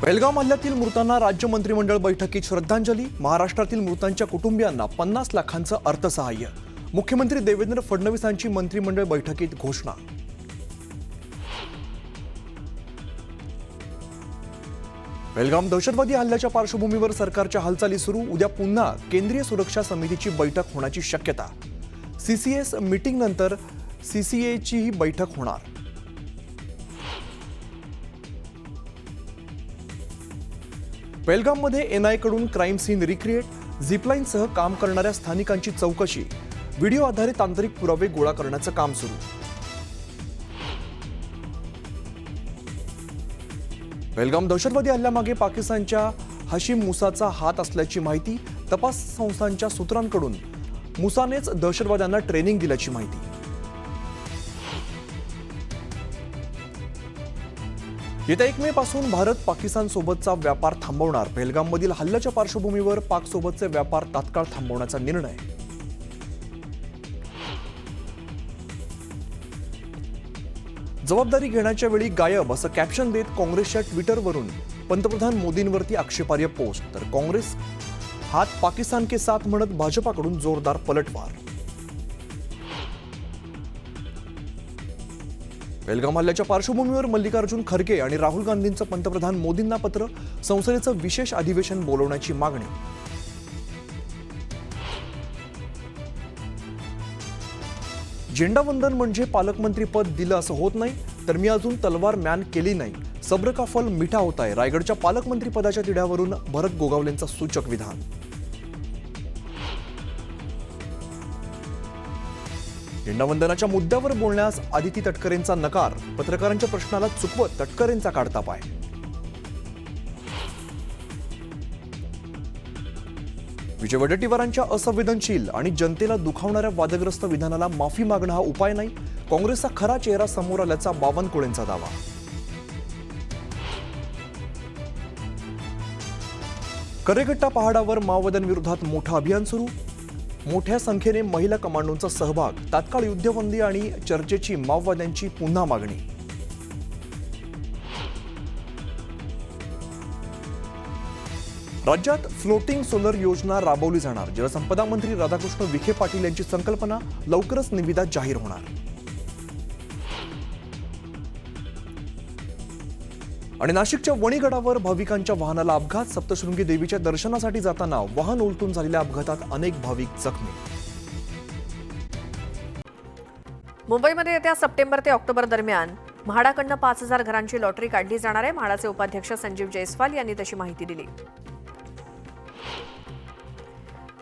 बेलगाम हल्ल्यातील मृतांना राज्य मंत्रिमंडळ बैठकीत श्रद्धांजली. महाराष्ट्रातील मृतांच्या कुटुंबियांना 50 लाखांचं अर्थसहाय्य. मुख्यमंत्री देवेंद्र फडणवीसांची मंत्रिमंडळ बैठकीत घोषणा. बेलगाम दहशतवादी हल्ल्याच्या पार्श्वभूमीवर सरकारच्या हालचाली सुरू. उद्या पुन्हा केंद्रीय सुरक्षा समितीची बैठक होण्याची शक्यता. सीसीएस मीटिंग नंतर सीसीएची ही बैठक होणार. बेलगाममध्ये एनआयकडून क्राईम सीन रिक्रिएट. झिपलाईनसह काम करणाऱ्या स्थानिकांची चौकशी. व्हिडिओ आधारित तांत्रिक पुरावे गोळा करण्याचं काम सुरू. बेलगाम दहशतवादी हल्ल्यामागे पाकिस्तानच्या हशीम मुसाचा हात असल्याची माहिती. तपास संस्थांच्या सूत्रांकडून मुसानेच दहशतवाद्यांना ट्रेनिंग दिल्याची माहिती. येत्या 1 मे पासून भारत पाकिस्तान सोबतचा व्यापार थांबवणार. बेलगाममधील हल्ल्याच्या पार्श्वभूमीवर पाक सोबतचे व्यापार तात्काळ थांबवण्याचा निर्णय. जबाबदारी घेण्याच्या वेळी गायब असं कॅप्शन देत काँग्रेसच्या ट्विटरवरून पंतप्रधान मोदींवरती आक्षेपार्ह पोस्ट. तर काँग्रेस हात पाकिस्तान के साथ म्हणत भाजपाकडून जोरदार पलटवार. बेलगाम हल्ल्याच्या पार्श्वभूमीवर मल्लिकार्जुन खरगे आणि राहुल गांधींचं पंतप्रधान मोदींना पत्र. संसदेचं विशेष अधिवेशन बोलवण्याची मागणी. झेंडावंदन म्हणजे पालकमंत्री पद दिलं असं होत नाही, तर मी अजून तलवार म्यान केली नाही. सब्र का फल मिठा होता है. रायगडच्या पालकमंत्री पदाच्या तिढ्यावरून भरत गोगावलेंचं सूचक विधान. झेंडावंदनाच्या मुद्द्यावर बोलण्यास आदिती तटकरेंचा नकार. पत्रकारांच्या प्रश्नाला चुकवत तटकरेंचा काढता पाय. विजय वडेट्टीवारांच्या असंवेदनशील आणि जनतेला दुखावणाऱ्या वादग्रस्त विधानाला माफी मागणं हा उपाय नाही. काँग्रेसचा खरा चेहरा समोर आल्याचा बावनकुळेंचा दावा. करेगट्टा पहाडावर माओवाद्यांविरोधात मोठं अभियान सुरू. मोठ्या संख्येने महिला कमांडोंचा सहभाग. तात्काळ युद्धबंदी आणि चर्चेची माओवाद्यांची पुन्हा मागणी. राज्यात फ्लोटिंग सोलर योजना राबवली जाणार. जलसंपदा मंत्री राधाकृष्ण विखे पाटील यांची संकल्पना. लवकरच निविदा जाहीर होणार. आणि नाशिकच्या वणीगडावर भाविकांच्या वाहनाला अपघात. सप्तशृंगी देवीच्या दर्शनासाठी जाताना वाहन उलटून झालेल्या अपघातात अनेक भाविक जखमी. मुंबईमध्ये येत्या सप्टेंबर ते ऑक्टोबर दरम्यान म्हाडाकडनं 5000 घरांची लॉटरी काढली जाणार आहे. म्हाडाचे उपाध्यक्ष संजीव जयस्वाल यांनी तशी माहिती दिली.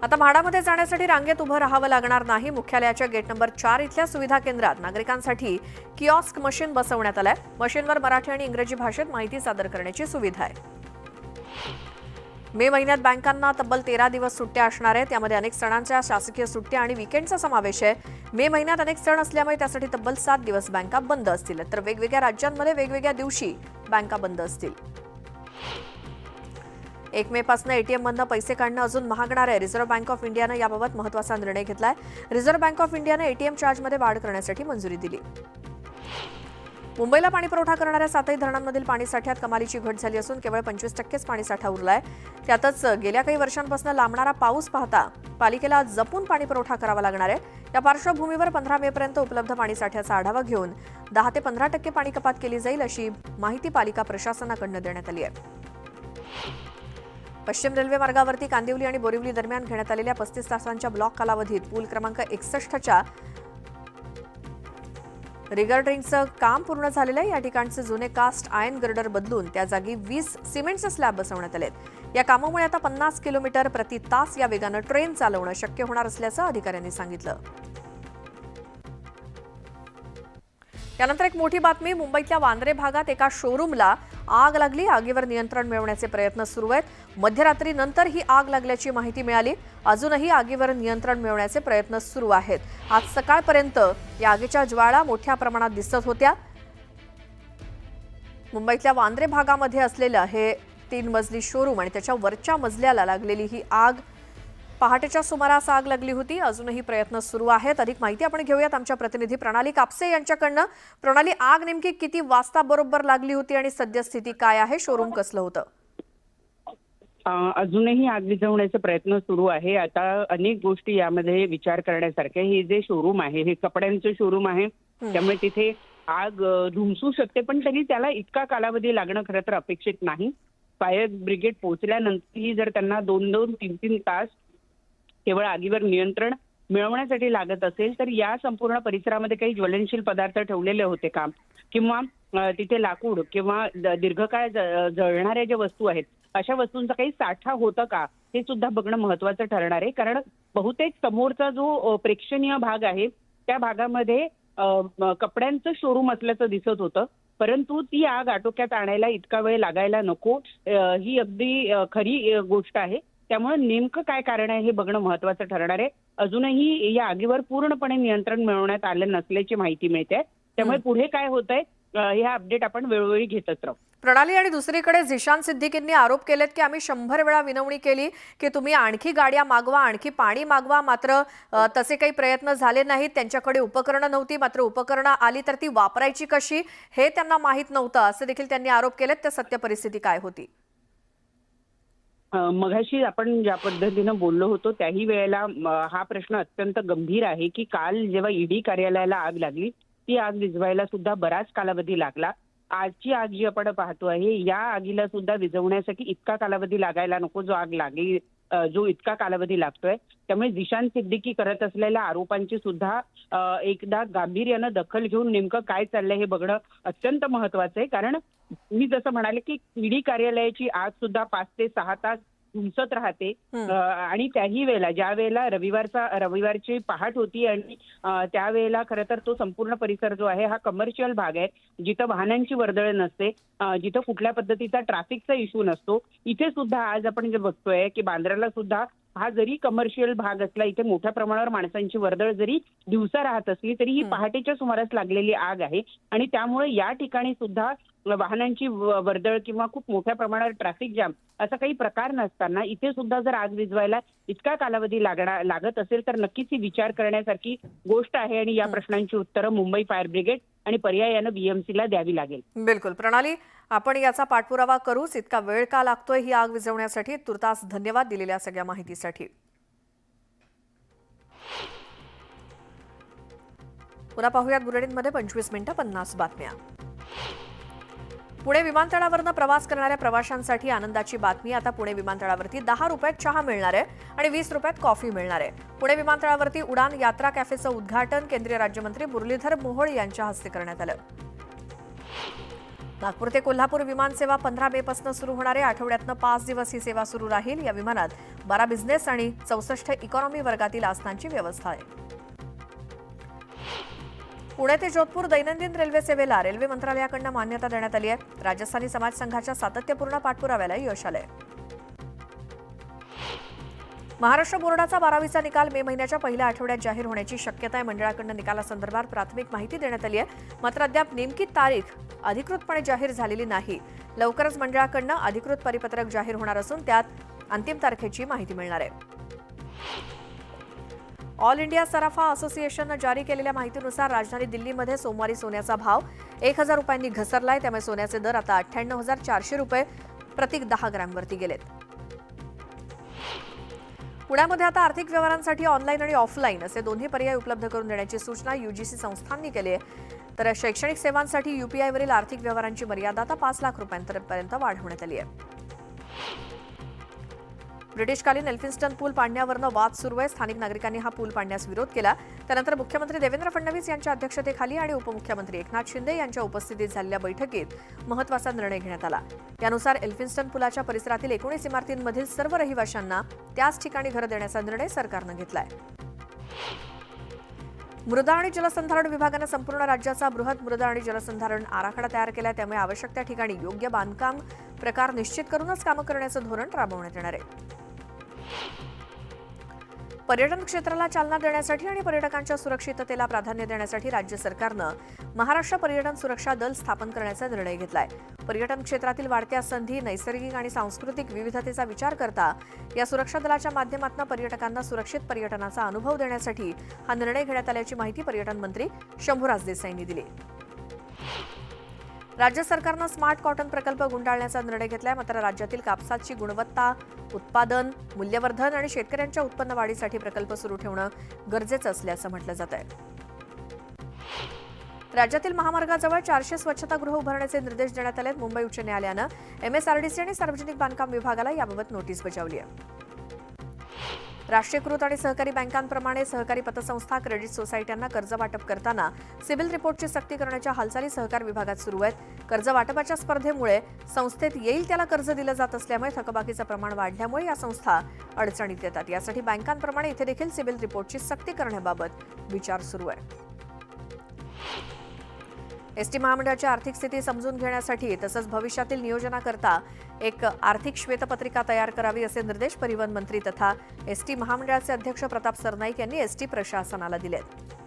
आता म्हाडामध्ये जाण्यासाठी रांगेत उभं राहावं लागणार नाही. मुख्यालयाच्या गेट नंबर 4 इथल्या सुविधा केंद्रात नागरिकांसाठी किऑस्क मशीन बसवण्यात आलंय. मशीनवर मराठी आणि इंग्रजी भाषेत माहिती सादर करण्याची सुविधा आहे. मे महिन्यात बँकांना तब्बल 13 दिवस सुट्ट्या असणार आहेत. त्यामध्ये अनेक सणांच्या शासकीय सुट्ट्या आणि विकेंडचा समावेश आहे. मे महिन्यात अनेक सण असल्यामुळे त्यासाठी तब्बल 7 दिवस बँका बंद असतील. तर वेगवेगळ्या राज्यांमध्ये वेगवेगळ्या दिवशी बँका बंद असतील. 1 मे पासून एटीएम मधनं पैसे काढणं अजून महागणार आहे. रिझर्व्ह बँक ऑफ इंडियानं याबाबत महत्त्वाचा निर्णय घेतलाय. रिझर्व्ह बँक ऑफ इंडियानं एटीएम चार्जमध्ये वाढ करण्यासाठी मंजुरी दिली. मुंबईला पाणी पुरवठा करणाऱ्या 7ही धरणांमधील पाणीसाठ्यात कमालीची घट झाली असून केवळ 25%च पाणीसाठा उरलाय. त्यातच गेल्या काही वर्षांपासून लांबणारा पाऊस पाहता पालिकेला जपून पाणी पुरवठा करावा लागणार आहे. या पार्श्वभूमीवर 15 मे पर्यंत उपलब्ध पाणीसाठ्याचा आढावा घेऊन 10 ते 15% पाणी कपात केली जाईल अशी माहिती पालिका प्रशासनाकडून देण्यात आली आहे. पश्चिम रेल्वे मार्गावरती कांदिवली आणि बोरिवली दरम्यान घेण्यात आलेल्या 35 तासांच्या ब्लॉक कालावधीत पूल क्रमांक 61च्या रिगर्डरिंगचं काम पूर्ण झालेलं आहे. या ठिकाणचे जुने कास्ट आयर्न गर्डर बदलून त्या जागी 20 सिमेंटचे स्लॅब बसवण्यात आलेत. या कामामुळे आता 50 किलोमीटर प्रति तास या वेगानं ट्रेन चालवणं शक्य होणार असल्याचं अधिकाऱ्यांनी सांगितलं. त्यानंतर एक मोठी बातमी. मुंबईतल्या वांद्रे भागात एका शोरूमला आग लागली. आगीवर नियंत्रण मिळवण्याचे प्रयत्न सुरू आहेत. मध्यरात्रीनंतर ही आग लागल्याची माहिती मिळाली. अजूनही आगीवर नियंत्रण मिळवण्याचे प्रयत्न सुरू आहेत. आज सकाळपर्यंत या आगीच्या ज्वाळा मोठ्या प्रमाणात दिसत होत्या. मुंबईतल्या वांद्रे भागामध्ये असलेलं हे 3 मजली शोरूम आणि त्याच्या वरच्या मजल्याला लागलेली ही आग पहाटेच्या सुमारास आग लागली होती. अजूनही प्रयत्न सुरू आहेत. अधिक माहिती आपण घेऊयात आमच्या प्रतिनिधी प्रणाली कापसे यांच्याकडनं. प्रणाली, आग नेमकी किती वाजता बरोबर लागली होती आणि सद्यस्थिती काय आहे? शोरूम कसलं होतं? अजूनही आग विझवण्याचे प्रयत्न सुरू आहे. आता अनेक गोष्टी यामध्ये विचार करण्यासारख्या. हे जे शोरूम आहे हे कपड्यांचं शोरूम आहे, त्यामुळे तिथे आग धुमसू शकते, पण तरी त्याला इतका कालावधी लागणं खरं तर अपेक्षित नाही. फायर ब्रिगेड पोहोचल्यानंतरही जर त्यांना 2-2, 3-3 तास केवळ आगीवर नियंत्रण मिळवण्यासाठी लागत असेल, तर या संपूर्ण परिसरामध्ये काही ज्वलनशील पदार्थ ठेवलेले होते का, किंवा तिथे लाकूड किंवा दीर्घकाळ जळणाऱ्या ज्या वस्तू आहेत अशा वस्तूंचा काही साठा होता का, हे सुद्धा बघणं महत्वाचं ठरणार आहे. कारण बहुतेक समोरचा जो प्रेक्षणीय भाग आहे त्या भागामध्ये कपड्यांचं शोरूम असल्याचं दिसत होतं, परंतु ती आग आटोक्यात आणायला इतका वेळ लागायला नको, ही अगदी खरी गोष्ट आहे. त्यामुळे नेमकं काय कारण आहे हे बघणं महत्वाचं ठरणार आहे. अजूनही या आगीवर पूर्णपणे नियंत्रण मिळवण्यात आलं नसल्याची माहिती मिळते. त्यामुळे पुढे काय होतंय ह्या अपडेट आपण वेळोवेळी घेतच राहू. प्रणाली, आणि दुसरीकडे झिशान सिद्दीकींनी आरोप केलेत की आम्ही 100 वेळा विनवणी केली की तुम्ही आणखी गाड्या मागवा, आणखी पाणी मागवा, मात्र तसे काही प्रयत्न झाले नाहीत. त्यांच्याकडे उपकरणं नव्हती, मात्र उपकरणं आली तर ती वापरायची कशी हे त्यांना माहीत नव्हतं, असे देखील त्यांनी आरोप केलेत. त्या सत्य परिस्थिती काय होती? मगाशी आपण ज्या पद्धतीनं बोललो होतो त्याही वेळेला हा प्रश्न अत्यंत गंभीर आहे की काल जेव्हा ईडी कार्यालयाला आग लागली, ती आग विझवायला सुद्धा बराच कालावधी लागला. आजची आग जी आपण पाहतो आहे, या आगीला सुद्धा विझवण्यासाठी इतका कालावधी लागायला नको जो आग लागली, जो इतका कालावधी लागतोय. त्यामुळे झिशान सिद्दीकी करत असलेल्या आरोपांची सुद्धा एकदा गांभीर्यानं दखल घेऊन नेमकं काय चाललंय हे बघणं अत्यंत महत्वाचं आहे. कारण मी जसं म्हणाले की ईडी कार्यालयाची आग सुद्धा 5 ते 6 तास धुमसत राहते, आणि त्याही वेळेला ज्या वेळेला रविवारची पहाट होती आणि त्यावेळेला खरं तर तो संपूर्ण परिसर जो आहे हा कमर्शियल भाग आहे, जिथं वाहनांची वर्दळ नसते, जिथं कुठल्या पद्धतीचा ट्रॅफिकचा इश्यू नसतो. इथे सुद्धा आज आपण जे बघतोय की बांद्राला सुद्धा हा जरी कमर्शियल भाग असला, इथे मोठ्या प्रमाणावर माणसांची वर्दळ जरी दिवसा राहत असली तरी ही पहाटेच्या सुमारास लागलेली आग आहे. आणि त्यामुळे या ठिकाणी सुद्धा वाहनांची वर्दळ किंवा खूप मोठ्या प्रमाणावर ट्रॅफिक जॅम असा काही प्रकार नसताना इथे सुद्धा जर आग विझवायला इतका कालावधी लागत असेल तर नक्कीच ही विचार करण्यासारखी गोष्ट आहे. आणि या प्रश्नांची उत्तरं मुंबई फायर ब्रिगेड आणि पर्यायानं बीएमसीला द्यावी लागेल. बिलकुल प्रणाली, आपण याचा पाठपुरावा करूच. इतका वेळ का लागतोय ही आग विझवण्यासाठी? तुर्तास धन्यवाद दिलेल्या सगळ्या माहितीसाठी. पुन्हा पाहूयात बुलेटिनमध्ये 25 मिनिटं 50 बातम्या. पुणे विमानतळावरनं प्रवास करणाऱ्या प्रवाशांसाठी आनंदाची बातमी. आता पुणे विमानतळावरती 10 रुपयात चहा मिळणार आहे आणि 20 रुपयात कॉफी मिळणार आहे. पुणे विमानतळावरती उडान यात्रा कॅफेचं उद्घाटन केंद्रीय राज्यमंत्री मुरलीधर मोहोळ यांच्या हस्ते करण्यात आलं. नागपूर ते कोल्हापूर विमानसेवा 15 मे पासून सुरू होणार आहे. आठवड्यातनं 5 दिवस ही सेवा सुरू राहील. या विमानात 12 बिझनेस आणि 64 इकॉनॉमी वर्गातील आसनांची व्यवस्था आहे. पुणे ते जोधपूर दैनंदिन रेल्वे सेवेला रेल्वे मंत्रालयाकडून मान्यता देण्यात आली आहे. राजस्थानी समाज संघाच्या सातत्यपूर्ण पाठपुराव्याला यश आलंय. महाराष्ट्र बोर्डाचा 12वीचा निकाल मे महिन्याच्या पहिल्या आठवड्यात जाहीर होण्याची शक्यता आहे. मंडळाकडून निकालासंदर्भात प्राथमिक माहिती देण्यात आली आहे, मात्र अद्याप नेमकी तारीख अधिकृतपणे जाहीर झालेली नाही. लवकरच मंडळाकडून अधिकृत परिपत्रक जाहीर होणार असून त्यात अंतिम तारखेची माहिती मिळणार आहे. ऑल इंडिया सराफा असोसिएशननं जारी केलेल्या माहितीनुसार राजधानी दिल्लीमध्ये सोमवारी सोन्याचा भाव 1000 रुपयांनी घसरलाय. त्यामुळे सोन्याचे दर आता 98,400 रुपये प्रति 10 ग्रॅमवरती गेलेत. पुण्यामध्ये आता आर्थिक व्यवहारांसाठी ऑनलाईन आणि ऑफलाईन असे दोन्ही पर्याय उपलब्ध करून देण्याची सूचना यूजीसी संस्थांनी केली आहे. तर शैक्षणिक सेवांसाठी यूपीआयवरील आर्थिक व्यवहारांची मर्यादा आता 5 लाख रुपयांपर्यंत वाढवण्यात आली आहे. ब्रिटिशकालीन एल्फिन्स्टन पूल पाडण्यावरनं वाद सुरू आहे. स्थानिक नागरिकांनी हा पूल पाडण्यास विरोध केला. त्यानंतर मुख्यमंत्री देवेंद्र फडणवीस यांच्या अध्यक्षतेखाली आणि उपमुख्यमंत्री एकनाथ शिंदे यांच्या उपस्थितीत झालेल्या बैठकीत महत्त्वाचा निर्णय घेण्यात आला. त्यानुसार एल्फिन्स्टन पुलाच्या परिसरातील 19 इमारतींमधील सर्व रहिवाशांना त्याच ठिकाणी घरं देण्याचा निर्णय सरकारनं घेतलाय. मृदा आणि जलसंधारण विभागानं संपूर्ण राज्याचा बृहत मृदा आणि जलसंधारण आराखडा तयार केला. त्यामुळे आवश्यक त्या ठिकाणी योग्य बांधकाम प्रकार निश्चित करूनच कामं करण्याचं धोरण राबवण्यात येणार आहे. पर्यटन क्षेत्राला चालना देण्यासाठी आणि पर्यटकांच्या सुरक्षिततेला प्राधान्य देण्यासाठी राज्य सरकारनं महाराष्ट्र पर्यटन सुरक्षा दल स्थापन करण्याचा निर्णय घेतलाय. पर्यटन क्षेत्रातील वाढत्या संधी, नैसर्गिक आणि सांस्कृतिक विविधतेचा विचार करता या सुरक्षा दलाच्या माध्यमातून पर्यटकांना सुरक्षित पर्यटनाचा अनुभव देण्यासाठी हा निर्णय घेण्यात आल्याची माहिती पर्यटन मंत्री शंभूराज देसाईंनी दिली. राज्य सरकारनं स्मार्ट कॉटन प्रकल्प गुंडाळण्याचा निर्णय घेतलाय. मात्र राज्यातील कापसाची गुणवत्ता, उत्पादन, मूल्यवर्धन आणि शेतकऱ्यांच्या उत्पन्न वाढीसाठी प्रकल्प सुरू ठेवणं गरजेचं असल्याचं म्हटलं जात आहे. राज्यातील महामार्गाजवळ 400 स्वच्छतागृह उभारण्याचे निर्देश देण्यात आले आहेत. मुंबई उच्च न्यायालयानं एमएसआरडीसी आणि सार्वजनिक बांधकाम विभागाला याबाबत नोटीस बजावली आहे. राष्ट्रीयकृत आणि सहकारी बँकांप्रमाणे सहकारी पतसंस्था, क्रेडिट सोसायट्यांना कर्ज वाटप करताना सिबिल रिपोर्टची सक्ती करण्याच्या हालचाली सहकार विभागात सुरू आहेत. कर्ज वाटपाच्या स्पर्धेमुळे संस्थेत येईल त्याला कर्ज दिलं जात असल्यामुळे थकबाकीचं प्रमाण वाढल्यामुळे या संस्था अडचणीत येतात. यासाठी बँकांप्रमाणे इथे देखील सिबिल रिपोर्टची सक्ती करण्याबाबत विचार सुरू आहे. एसटी महामंडळाची आर्थिक स्थिती समजून घेण्यासाठी तसंच भविष्यातील नियोजनाकरता एक आर्थिक श्वेतपत्रिका तयार करावी असे निर्देश परिवहन मंत्री तथा एसटी महामंडळाचे अध्यक्ष प्रताप सरनाईक यांनी एसटी प्रशासनाला दिले आहेत.